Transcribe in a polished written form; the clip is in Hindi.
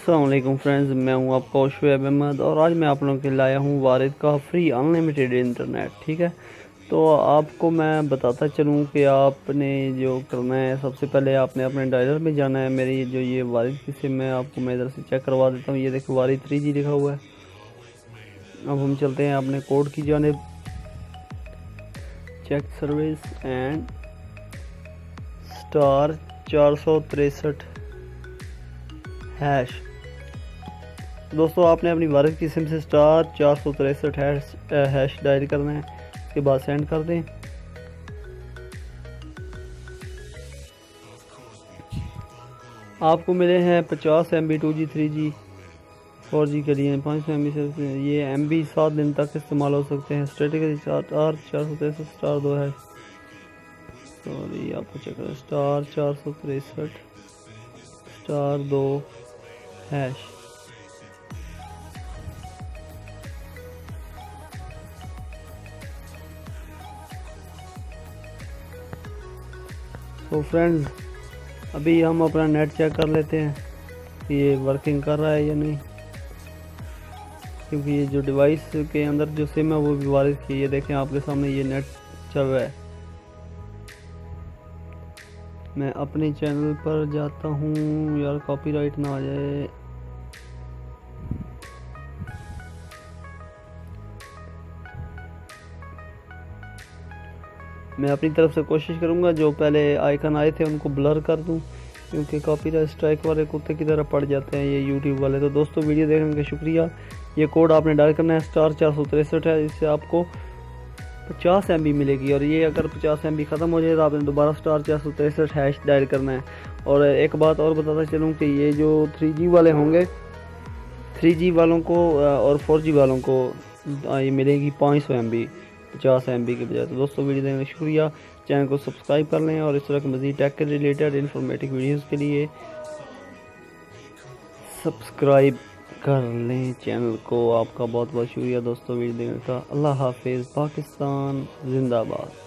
अस्सलाम वालेकुम फ्रेंड्स, मैं हूं आपका शुएब अहमद और आज मैं आप लोगों के लाया हूं वारिद का फ्री अनलिमिटेड इंटरनेट। ठीक है, तो आपको मैं बताता चलूं कि आपने जो करना है, सबसे पहले आपने अपने डायलर में जाना है। मेरी जो ये वारिद की सिम है, आपको मैं इधर से चेक करवा देता हूँ। ये देखो वारिद 3G लिखा हुआ है। अब हम चलते हैं अपने कोड की जानिब, check service and star 463 hash. दोस्तों आपने अपनी वारिद की सिम से स्टार 463 हैश डायल करना है। उसके बाद सेंड कर दें। आपको मिले हैं 50 MB 2G 3G 4G के लिए 500 MB से ये MB 7 दिन तक इस्तेमाल हो सकते हैं। स्ट्रेटेजी स्टार 463 स्टार 2 है, सॉरी आपको चेक करें, स्टार 463 स्टार 2 हैश। तो फ्रेंड्स अभी हम अपना नेट चेक कर लेते हैं कि ये वर्किंग कर रहा है या नहीं, क्योंकि ये जो डिवाइस के अंदर जो सिम है वो भी वारिद की। ये देखें आपके सामने ये नेट चल रहा है। मैं अपने चैनल पर जाता हूँ, यार कॉपीराइट ना आ जाए। मैं अपनी तरफ से कोशिश करूँगा जो पहले आइकन आए थे उनको ब्लर कर दूँ, क्योंकि कॉपीराइट स्ट्राइक वाले कुत्ते की तरह पड़ जाते हैं ये यूट्यूब वाले। तो दोस्तों वीडियो देखने का शुक्रिया। ये कोड आपने डायल करना है, स्टार 463 है। इससे आपको 50 MB मिलेगी, और ये अगर 50 MB ख़त्म हो जाए तो आपने दोबारा स्टार 463 हैश डायल करना है। और एक बात और बताता चलूँ कि ये जो 3G वाले होंगे, 3G वालों को और 4G वालों को ये मिलेगी 500 MB 50 MB के बजाय। तो दोस्तों वीडियो देखने का शुक्रिया। चैनल को सब्सक्राइब कर लें और इस तरह के मज़ीद टेक के रिलेटेड इन्फॉर्मेटिव वीडियोस के लिए सब्सक्राइब कर लें चैनल को। आपका बहुत बहुत शुक्रिया दोस्तों वीडियो देखने का। अल्लाह हाफिज़। पाकिस्तान जिंदाबाद।